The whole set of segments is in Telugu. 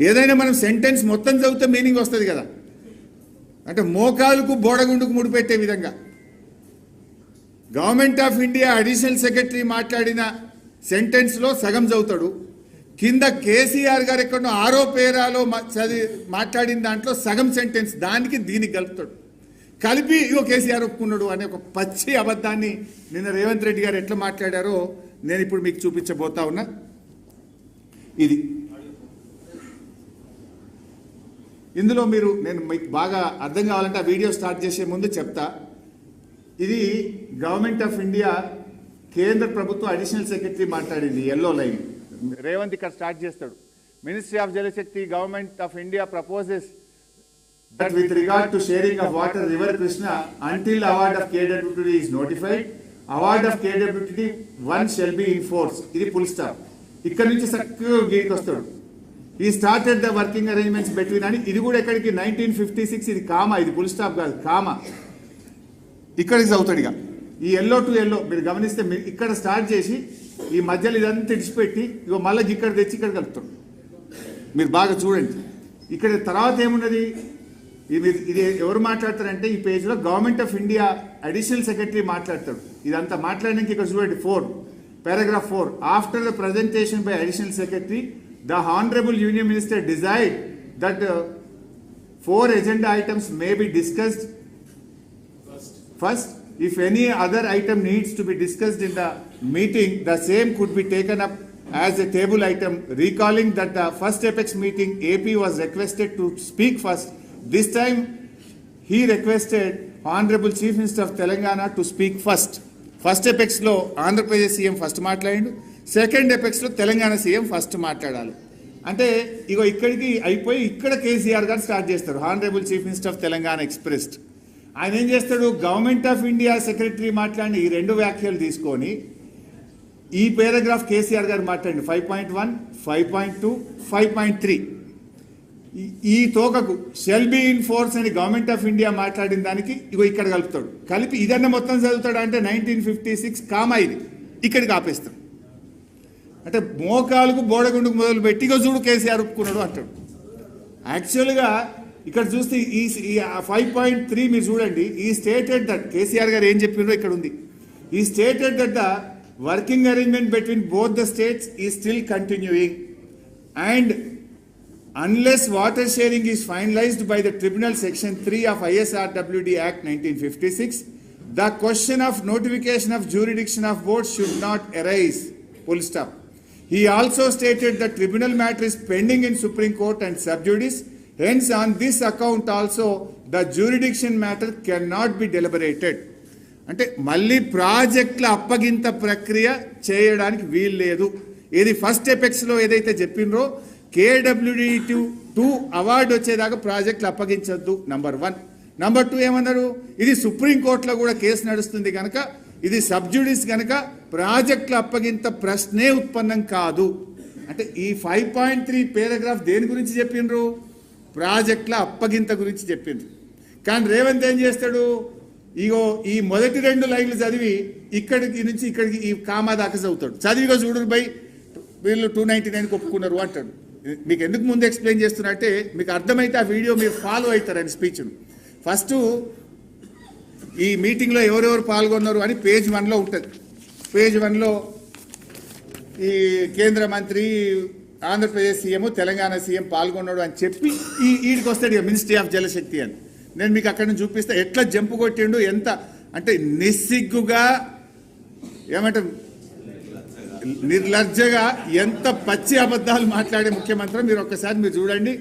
ఏదైనా మనం సెంటెన్స్ మొత్తం చదివితే మీనింగ్ వస్తుంది కదా. అంటే మోకాలుకు బోడగుండుకు ముడిపెట్టే విధంగా government of India additional secretary మాట్లాడిన సెంటెన్స్లో సగం చదువుతాడు, కింద కేసీఆర్ గారు ఎక్కడో ఆరో పేరాలో మాట్లాడిన దాంట్లో సగం సెంటెన్స్ దానికి దీనికి కలుపుతాడు. కలిపి ఇగో కేసీఆర్ ఒప్పుకున్నాడు అనే ఒక పచ్చి అబద్ధాన్ని నిన్న రేవంత్ రెడ్డి గారు ఎట్లా మాట్లాడారో నేను ఇప్పుడు మీకు చూపించబోతా ఉన్నా. ఇది ఇందులో మీరు నేను మీకు బాగా అర్థం కావాలంటే ఆ వీడియో స్టార్ట్ చేసే ముందు చెప్తా. ఇది గవర్నమెంట్ ఆఫ్ ఇండియా కేంద్ర ప్రభుత్వ అడిషనల్ సెక్రటరీ మాట్లాడింది ఎల్లో లైన్. రేవంత్ ఇక్కడ స్టార్ట్ చేస్తాడు. Ministry of Jal Shakti government of India proposes that with regard to sharing of water river Krishna until award of KWTD is notified, award of KWTD 1 shall be in force. ఇది ఫుల్ స్టాప్. ఇక్కడ నుంచి చక్కగా గీడికి వస్తాడు. ఈ started the working arrangements between అని ఇది కూడా ఎక్కడికి 1956 ఇది కామా, ఇది ఫుల్ స్టాప్ కాదు కామా. ఇక్కడికి చదువుతాడు. ఇక ఈ ఎల్లో టు ఎల్లో మీరు గమనిస్తే ఇక్కడ స్టార్ట్ చేసి ఈ మధ్యలో ఇదంతా తెడిచిపెట్టి ఇగో మళ్ళీ ఇక్కడ తెచ్చి ఇక్కడ కలుపుతాడు. మీరు బాగా చూడండి. ఇక్కడ తర్వాత ఏమున్నది, ఇది ఎవరు మాట్లాడతారంటే ఈ పేజ్లో government of India additional secretary మాట్లాడతాడు. ఇదంతా మాట్లాడడానికి ఇక్కడ చూడండి paragraph 4 after the presentation by additional secretary the honourable union minister decide that 4 agenda items may be discussed first. If any other item needs to be discussed in the meeting, the same could be taken up as a table item, recalling that the first apex meeting AP was requested to speak first. This time he requested Honorable Chief Minister of Telangana to speak first. First apex lo Andhra Pradesh CM first మాట్లాడిండు, సెకండ్ apex లో తెలంగాణ CM ఫస్ట్ మాట్లాడాలి. అంటే ఇగో ఇక్కడికి అయిపోయి ఇక్కడ కేసీఆర్ గారు స్టార్ట్ చేస్తారు. Honourable chief minister of Telangana expressed. ఆయన ఏం చేస్తాడు, గవర్నమెంట్ ఆఫ్ ఇండియా సెక్రటరీ మాట్లాడిన ఈ రెండు వ్యాఖ్యలు తీసుకొని ఈ పారాగ్రాఫ్ కేసీఆర్ గారు మాట్లాడండి 5.1, 5.2, 5.3 ఈ తోకకు షెల్ బి ఇన్ ఫోర్స్ అని గవర్నమెంట్ ఆఫ్ ఇండియా మాట్లాడిన దానికి ఇగో ఇక్కడ కలుపుతాడు. కలిపి ఇదన్నా మొత్తం చదువుతాడు అంటే 1956 కామా ఇది ఇక్కడికి ఆపేస్తాడు. అంటే మోకాలకు బోడగుండుకు మొదలు పెట్టి ఇగో చూడు కేసీఆర్ ఒప్పుకున్నాడు అంటాడు. యాక్చువల్గా ఇక్కడ చూస్తే ఈ 5.3 మీరు చూడండి. ఈ స్టేటెడ్ దట్ కేసీఆర్ గారు ఏం చెప్పినారో ఇక్కడ ఉంది. ఈ stated that the working arrangement between both the states is still continuing and unless water sharing is finalized by the Tribunal Section 3 of ISRWD Act 1956, the question of notification of jurisdiction of both should not arise. Full stop. He also stated that tribunal matter is pending in Supreme Court and sub judice. Hence, on this account also, the jurisdiction matter cannot be deliberated. అంటే మళ్ళీ ప్రాజెక్టుల అప్పగింత ప్రక్రియ చేయడానికి వీలు లేదు. ఇది ఫస్ట్ ఎపెక్స్లో ఏదైతే చెప్పినరో KWTD2 అవార్డు వచ్చేదాకా ప్రాజెక్టులు అప్పగించద్దు నంబర్ 1. నంబర్ 2 ఏమన్నారు, ఇది సుప్రీంకోర్టులో కూడా కేసు నడుస్తుంది కనుక ఇది సబ్జుడిస్ కనుక ప్రాజెక్టుల అప్పగింత ప్రశ్నే ఉత్పన్నం కాదు. అంటే ఈ 5.3 పారాగ్రాఫ్ దేని గురించి చెప్పిండ్రు, ప్రాజెక్టుల అప్పగింత గురించి చెప్పిండ్రు. కానీ రేవంత్ ఏం చేస్తాడు, ఇగో ఈ మొదటి 2 లైన్లు చదివి ఇక్కడికి నుంచి ఇక్కడికి ఈ కామా దాకా చదువుతాడు. చదివిగా చూడు బై వీళ్ళు 299 ఒప్పుకున్నారు అంటాడు. మీకు ఎందుకు ముందు ఎక్స్ప్లెయిన్ చేస్తున్నట్టే మీకు అర్థమైతే ఆ వీడియో మీరు ఫాలో అవుతారు అని స్పీచ్ను. ఫస్ట్ ఈ మీటింగ్లో ఎవరెవరు పాల్గొన్నారు అని పేజ్ 1లో ఉంటుంది. పేజ్ 1లో ఈ కేంద్ర మంత్రి ఆంధ్రప్రదేశ్ సీఎం తెలంగాణ సీఎం పాల్గొన్నాడు అని చెప్పి ఈడికి వస్తాడు ఇక మినిస్ట్రీ ఆఫ్ జలశక్తి అని. నేను మీకు అక్కడ నుంచి చూపిస్తా ఎట్లా జంపు కొట్టిండు, ఎంత అంటే నిస్సిగ్గుగా ఏమంటే నిర్లజ్జగా ఎంత పచ్చి అబద్ధాలు మాట్లాడే ముఖ్యమంత్రి మీరు ఒక్కసారి మీరు చూడండి.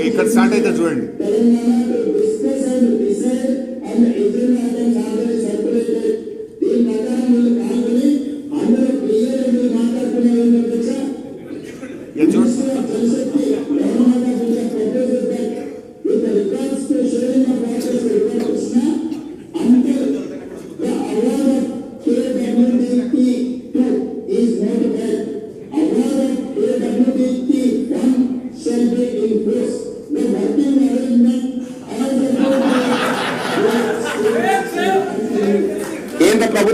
ఇక్కడ స్టార్ట్ అయితే చూడండి.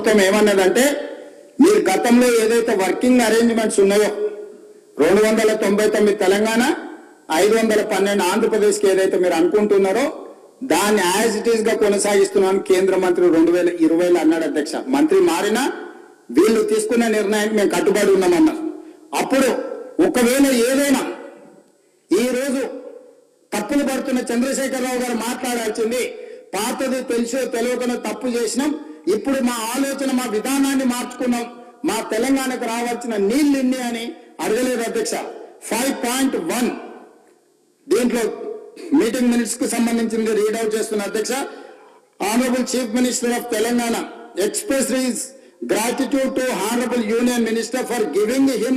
ప్రభుత్వం ఏమన్నదంటే మీరు గతంలో ఏదైతే వర్కింగ్ అరేంజ్మెంట్స్ ఉన్నాయో 299 తెలంగాణ 512 ఆంధ్రప్రదేశ్కి ఏదైతే మీరు అనుకుంటున్నారో దాన్ని యాజ్ ఇట్ ఈస్ గా కొనసాగిస్తున్నాను కేంద్ర మంత్రి 2020 అన్నాడు అధ్యక్ష. మంత్రి మారినా వీళ్ళు తీసుకున్న నిర్ణయానికి మేము కట్టుబడి ఉన్నామన్నారు. అప్పుడు ఒకవేళ ఏదైనా ఈ రోజు తప్పులు పడుతున్న చంద్రశేఖరరావు గారు మాట్లాడాల్సింది పాతది తెలుసో తెలియకనో తప్పు చేసినాం, ఇప్పుడు మా ఆలోచన మా విధానాన్ని మార్చుకున్నాం, మా తెలంగాణకు రావాల్సిన నీళ్లు ఇన్ని అని అడగలేదు అధ్యక్ష. 5.1 దీంట్లో మీటింగ్ మినిట్స్ కు సంబంధించింది రీడౌట్ చేస్తున్న అధ్యక్ష. Honourable chief minister of Telangana expressed his gratitude to Honorable Union Minister for giving him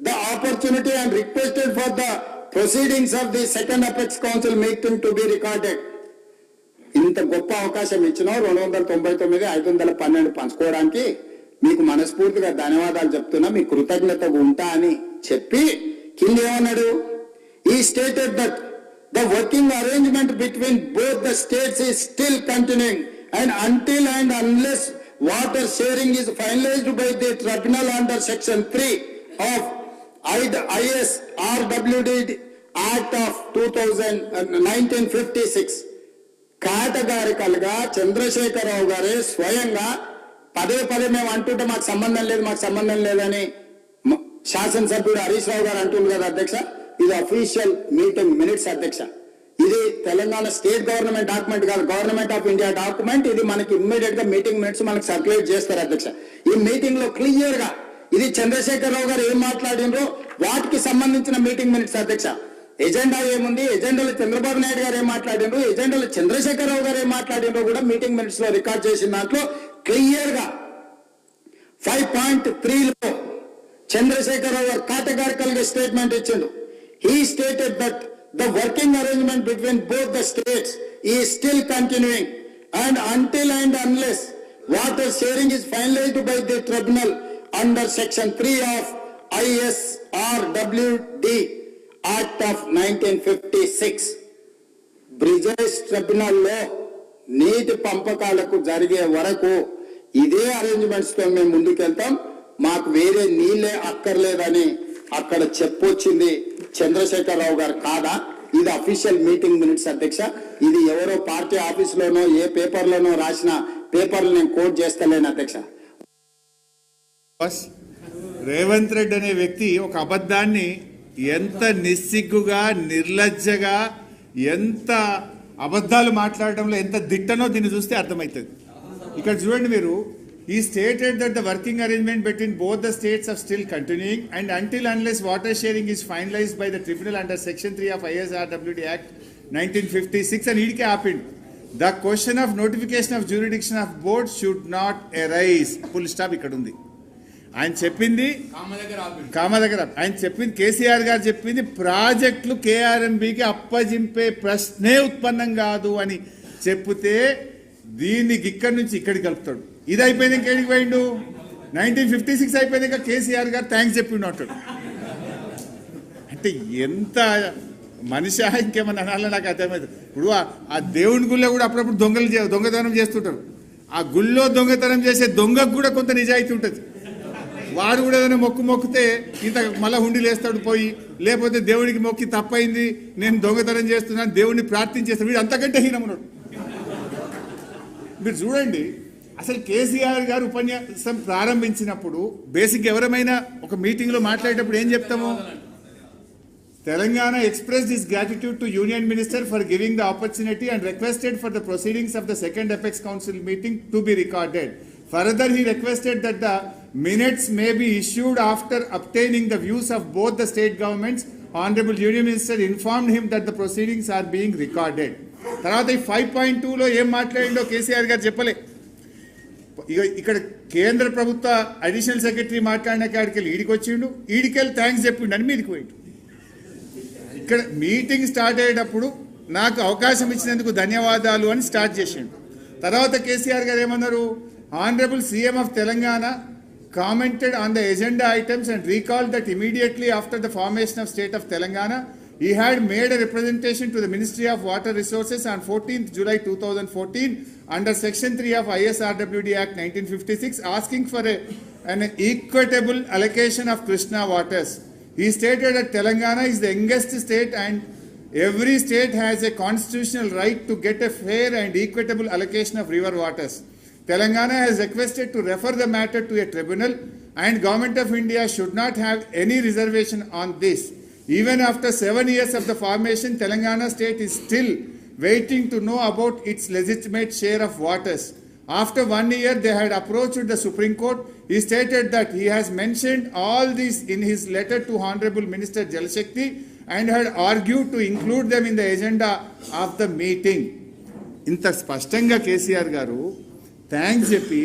the opportunity and requested for the proceedings of the second Apex Council meeting to be recorded. ఇంత గొప్ప అవకాశం ఇచ్చినా 299 512 పంచుకోవడానికి మీకు మనస్ఫూర్తిగా ధన్యవాదాలు చెప్తున్నా, మీ కృతజ్ఞతగా ఉంటా అని చెప్పి కింద ఏమన్నాడు, he stated that the working arrangement between both the states is still continuing and until and unless water sharing is finalized by the tribunal under section 3 of ISRWD Act of 1956 categorical గా చంద్రశేఖరరావు గారే స్వయంగా పదే మేము అంటుంటే మాకు సంబంధం లేదని శాసనసభ్యుడు హరీష్ రావు గారు అంటుంది కదా అధ్యక్ష. ఇది అఫీషియల్ మీటింగ్ మినిట్స్ అధ్యక్ష. ఇది తెలంగాణ స్టేట్ గవర్నమెంట్ డాక్యుమెంట్ కాదు, గవర్నమెంట్ ఆఫ్ ఇండియా డాక్యుమెంట్. ఇది మనకి ఇమ్మీడియట్ గా మీటింగ్ మినిట్స్ మనకి సర్క్యులేట్ చేస్తారు అధ్యక్ష. ఈ మీటింగ్ లో క్లియర్ గా ఇది చంద్రశేఖరరావు గారు ఏం మాట్లాడినరో వాటికి సంబంధించిన మీటింగ్ మినిట్స్ అధ్యక్ష. ఎజెండా ఏముంది, ఎజెండాలో చంద్రబాబు నాయుడు గారు ఏం మాట్లాడినరు, ఎజెండాలో చంద్రశేఖరరావు గారు ఏం మాట్లాడినరో కూడా మీటింగ్ మినిట్స్ లో రికార్డ్ చేసిన దాంట్లో క్లియర్ గా 5.3లో చంద్రశేఖరరావు గారు కేటగారికల్ గా స్టేట్మెంట్ ఇచ్చిండు. He stated that the working arrangement between both the states is still continuing and until and unless water sharing is finalized by the tribunal under section 3 of ISRWD Act of 1956 bridges tribunal లో నీటి పంపకాలకు జరిగే వరకు ఇదే అరేంజ్మెంట్స్ తో మేము ముందుకెళ్తాం, మాకు వేరే నీళ్లే అక్కర్లేదని అక్కడ చెప్పొచ్చింది చంద్రశేఖరరావు గారు కాదా? ఇది అఫీషియల్ మీటింగ్ మినిట్స్ అధ్యక్ష. ఇది ఎవరో పార్టీ ఆఫీసులోనో ఏ పేపర్లోనో రాసిన పేపర్లు నేను కోట్ చేస్తలేను అధ్యక్ష. రేవంత్ రెడ్డి అనే వ్యక్తి ఒక అబద్ధాన్ని ఎంత నిస్సిగ్గుగా నిర్లజ్జగా ఎంత అబద్ధాలు మాట్లాడడంలో ఎంత దిట్టనో దీన్ని చూస్తే అర్థమవుతుంది. ఇక్కడ చూడండి మీరు, he stated that the working arrangement between both the states are still continuing and until unless water sharing is finalized by the tribunal under section 3 of ISRWD Act 1956 and idike happened. The question of notification of jurisdiction of board should not arise. Full stop ikkada undi. ఆయన చెప్పింది కామ దగ్గర ఆయన చెప్పింది కేసీఆర్ గారు చెప్పింది ప్రాజెక్టులు కేఆర్ఎంబికి అప్పజింపే ప్రశ్నే ఉత్పన్నం కాదు అని చెప్తే దీనికి ఇక్కడి నుంచి ఇక్కడికి కలుపుతాడు. ఇది అయిపోయింది ఇంకేడికి పోయిండు, 1956 అయిపోయింది ఇంకా కేసీఆర్ గారు థ్యాంక్స్ చెప్పిండు అంటాడు. అంటే ఎంత మనిషి ఇంకేమన్నా అనాలో నాకు అర్థమవుతుంది. ఇప్పుడు ఆ దేవుని గుళ్ళో కూడా అప్పుడప్పుడు దొంగతనం చేస్తుంటారు. ఆ గుళ్ళో దొంగతనం చేసే దొంగకు కూడా కొంత నిజాయితీ ఉంటుంది. వాడు కూడా ఏదైనా మొక్కితే ఇంత మళ్ళా హుండీలు వేస్తాడు పోయి, లేకపోతే దేవుడికి మొక్కి తప్పైంది నేను దొంగతనం చేస్తున్నాను దేవుడిని ప్రార్థించేస్తాడు, వీడు అంతకంటే హీనమున్నాడు. మీరు చూడండి, అసలు కేసీఆర్ గారు ఉపన్యాసం ప్రారంభించినప్పుడు బేసిక్ ఎవరమైనా ఒక మీటింగ్లో మాట్లాడేటప్పుడు ఏం చెప్తాము, Telangana expressed his gratitude to Union Minister for giving the opportunity and requested for the proceedings of the second Apex Council meeting to be recorded. Further, he requested that the minutes may be issued after obtaining the views of both the state governments. Honorable Union Minister informed him that the proceedings are being recorded. తర్వాత ఈ 5.2లో ఏం మాట్లాడిండో కేసీఆర్ గారు చెప్పలే. ఇక్కడ కేంద్ర ప్రభుత్వ అడిషనల్ సెక్రటరీ మాట్లాడిన కాడికెళ్ళి ఈడికి వచ్చిండు, ఈడికెళ్ళి థ్యాంక్స్ చెప్పిండు అని మీదికి పోయిండు. ఇక్కడ మీటింగ్ స్టార్ట్ అయ్యేటప్పుడు నాకు అవకాశం ఇచ్చినందుకు ధన్యవాదాలు అని స్టార్ట్ చేసిండు. తర్వాత కేసీఆర్ గారు ఏమన్నారు, honourable CM of Telangana commented on the agenda items and recalled that immediately after the formation of state of Telangana, he had made a representation to the Ministry of Water Resources on 14th July 2014 under Section 3 of ISRWD Act 1956 asking for an equitable allocation of Krishna waters. He stated that Telangana is the youngest state and every state has a constitutional right to get a fair and equitable allocation of river waters. Telangana has requested to refer the matter to a tribunal and Government of India should not have any reservation on this. Even after 7 years of the formation, Telangana state is still waiting to know about its legitimate share of waters. After 1 year, they had approached the Supreme Court. He stated that he has mentioned all this in his letter to Honorable Minister Jal Shakti and had argued to include them in the agenda of the meeting. ఇంత స్పష్టంగా కేసీఆర్ గారు థ్యాంక్స్ చెప్పి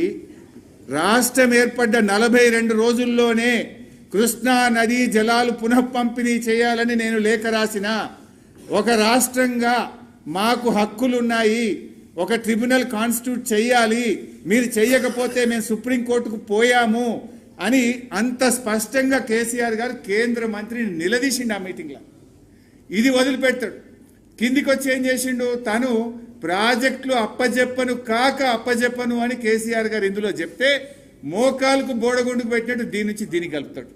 రాష్ట్రం ఏర్పడ్డ 42 రోజుల్లోనే కృష్ణా నదీ జలాలు పునః పంపిణీ చేయాలని నేను లేఖ రాసిన, ఒక రాష్ట్రంగా మాకు హక్కులున్నాయి, ఒక ట్రిబ్యునల్ కాన్స్టిట్యూట్ చేయాలి, మీరు చెయ్యకపోతే మేము సుప్రీంకోర్టుకు పోయాము అని అంత స్పష్టంగా కేసీఆర్ గారు కేంద్ర మంత్రిని నిలదీసిండు ఆ మీటింగ్లో. ఇది వదిలిపెడతాడు. కిందికి వచ్చి ఏం చేసిండు, తను ప్రాజెక్టులు అప్పజెప్పను అని కేసీఆర్ గారు ఇందులో చెప్తే మోకాలకు బోడగుండుకు పెట్టినట్టు దీని నుంచి దీనికి కలుపుతాడు.